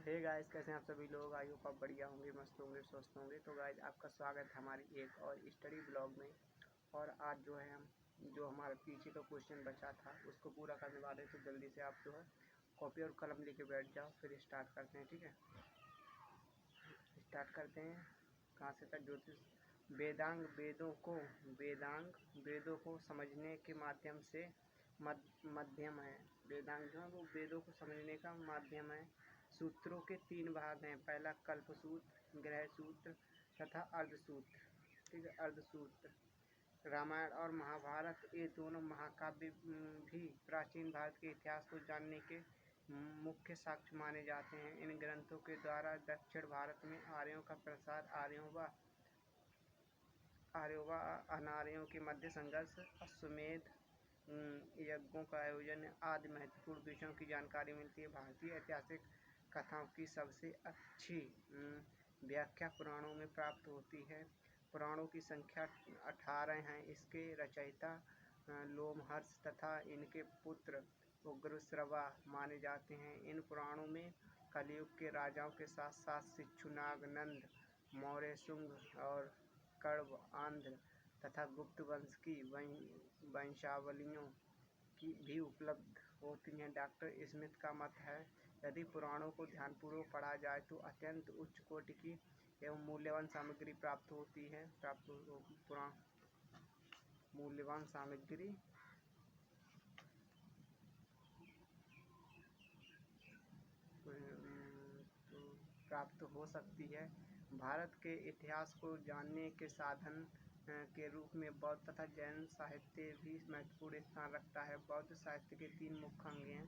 Hey guys, कैसे हैं आप सभी लोग। आई होप आप बढ़िया होंगे, मस्त होंगे, स्वस्थ होंगे। तो गाइस, आपका स्वागत है हमारी एक और स्टडी ब्लॉग में। और आज जो है हम जो हमारे पीछे का क्वेश्चन बचा था उसको पूरा करने वाले। तो जल्दी से आप जो है कॉपी और कलम लेके बैठ जाओ, फिर स्टार्ट करते हैं। ठीक है, स्टार्ट करते हैं। कहाँ से था? ज्योतिष वेदांग वेदों को समझने के माध्यम से माध्यम है। वेदांग जो है वो वेदों को समझने का माध्यम है। सूत्रों के 3 भाग हैं। पहला कल्प सूत्र, ग्रह सूत्र तथा अर्धसूत्र। ठीक है, अर्धसूत्र। रामायण और महाभारत ये दोनों महाकाव्य भी प्राचीन भारत के इतिहास को जानने के मुख्य साक्ष्य माने जाते हैं। इन ग्रंथों के द्वारा दक्षिण भारत में आर्यों का प्रसार, आर्यों व अनार्यों के मध्य संघर्ष, अश्वमेध यज्ञों का आयोजन आदि महत्वपूर्ण विषयों की जानकारी मिलती है। भारतीय ऐतिहासिक कथाओं की सबसे अच्छी व्याख्या पुराणों में प्राप्त होती है। पुराणों की संख्या 18 हैं। इसके रचयिता लोमहर्ष तथा इनके पुत्र उग्रश्रवा माने जाते हैं। इन पुराणों में कलयुग के राजाओं के साथ साथ शिशुनाग, नंद, मौर्य, शुंग और कण्व, आंध्र तथा गुप्त वंश की वंशावलियों की भी उपलब्ध होती हैं। डॉक्टर स्मिथ का मत है, यदि पुराणों को ध्यानपूर्वक पढ़ा जाए तो अत्यंत उच्च कोटि की एवं मूल्यवान सामग्री प्राप्त होती है। मूल्यवान सामग्री प्राप्त हो सकती है। भारत के इतिहास को जानने के साधन के रूप में बौद्ध तथा जैन साहित्य भी महत्वपूर्ण स्थान रखता है। बौद्ध साहित्य के 3 मुख्य अंग हैं,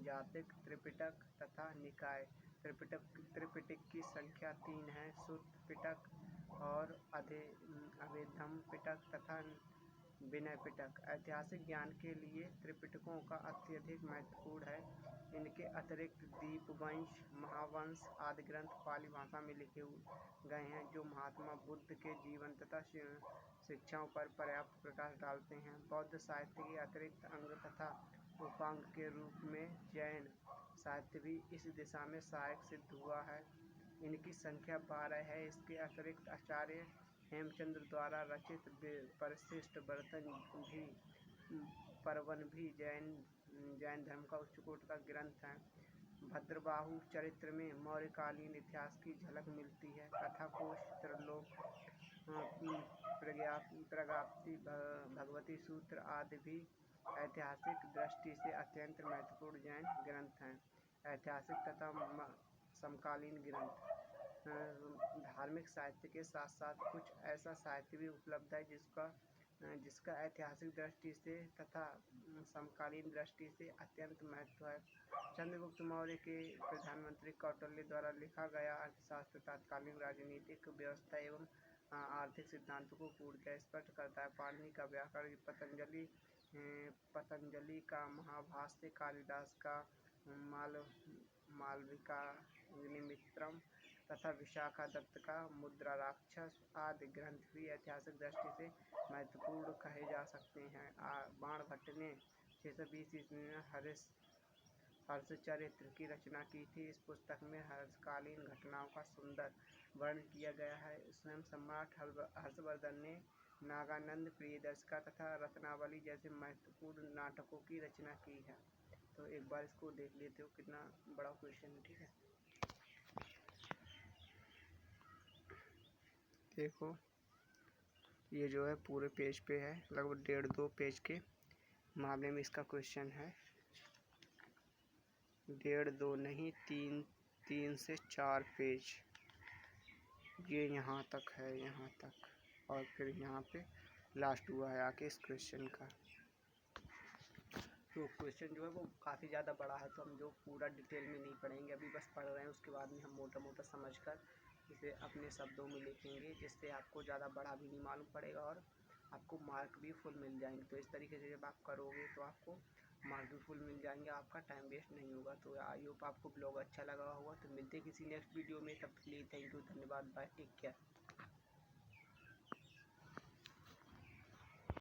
जातक, त्रिपिटक तथा निकाय। त्रिपिटक की संख्या 3 है, सुत्त पिटक और अभेदम पिटक तथा विनय पिटक। ऐतिहासिक ज्ञान के लिए त्रिपिटकों का अत्यधिक महत्वपूर्ण है। इनके अतिरिक्त दीपवंश, महावंश आदि ग्रंथ पाली भाषा में लिखे गए हैं, जो महात्मा बुद्ध के जीवन तथा शिक्षाओं पर पर्याप्त प्रकाश डालते हैं। बौद्ध साहित्य के अतिरिक्त अंग तथा उपांग के रूप में जैन साहित्य भी इस दिशा में सहायक सिद्ध हुआ है। इनकी संख्या 12 है। इसके अतिरिक्त आचार्य हेमचंद्र द्वारा रचित परिशिष्ट पर्वन भी जैन धर्म का उच्च कोटि का ग्रंथ है। भद्रबाहु चरित्र में मौर्यकालीन इतिहास की झलक मिलती है। कथाकोश, त्रिलोक, प्रज्ञप्ति, भगवती सूत्र आदि भी ऐतिहासिक दृष्टि से अत्यंत महत्वपूर्ण जैन ग्रंथ हैं। ऐतिहासिक तथा समकालीन ग्रंथ। धार्मिक साहित्य के साथ साथ कुछ ऐसा साहित्य भी उपलब्ध है जिसका ऐतिहासिक दृष्टि से तथा समकालीन दृष्टि से अत्यंत महत्व है। चंद्रगुप्त मौर्य के प्रधानमंत्री कौटिल्य द्वारा लिखा गया अर्थशास्त्र तत्कालीन राजनीतिक व्यवस्था एवं आर्थिक सिद्धांतों को पूर्णतः स्पष्ट करता है। पाणिनि का व्याकरण, पतंजलि का महाभाष्य, कालिदास का मालविकाग्निमित्रम तथा विशाखादत्त का मुद्राराक्षस आदि ग्रंथ भी ऐतिहासिक दृष्टि से महत्वपूर्ण कहे जा सकते हैं। बाणभट्ट ने 620 ईस्वी में हर्षचरित्र की रचना की थी। इस पुस्तक में हर्षकालीन घटनाओं का सुंदर वर्णन किया गया है। स्वयं सम्राट हर्षवर्धन ने नागानंद, प्रियदर्शिका तथा रत्नावली जैसे महत्वपूर्ण नाटकों की रचना की है। तो एक बार इसको देख लेते हो, कितना बड़ा क्वेश्चन है। ठीक है, देखो ये जो है पूरे पेज पे है, लगभग 1.5-2 पेज के मामले में इसका क्वेश्चन है। 1.5-2 नहीं, 3 से 4 पेज। ये यहाँ तक है, यहाँ तक, और फिर यहाँ पे लास्ट हुआ है आके इस क्वेश्चन का। तो क्वेश्चन जो है वो काफ़ी ज़्यादा बड़ा है, तो हम जो पूरा डिटेल में नहीं पढ़ेंगे, अभी बस पढ़ रहे हैं। उसके बाद में हम मोटा मोटा समझकर इसे अपने शब्दों में लिखेंगे, जिससे आपको ज़्यादा बड़ा भी नहीं मालूम पड़ेगा और आपको मार्क भी फुल मिल जाएंगे। तो इस तरीके से जब आप करोगे तो आपको मार्क भी फुल मिल जाएंगे, आपका टाइम वेस्ट नहीं होगा। तो आई होप आपको ब्लॉग अच्छा लगा होगा। तो मिलते हैं किसी नेक्स्ट वीडियो में, तब के लिए थैंक यू, धन्यवाद, बाय, टेक केयर।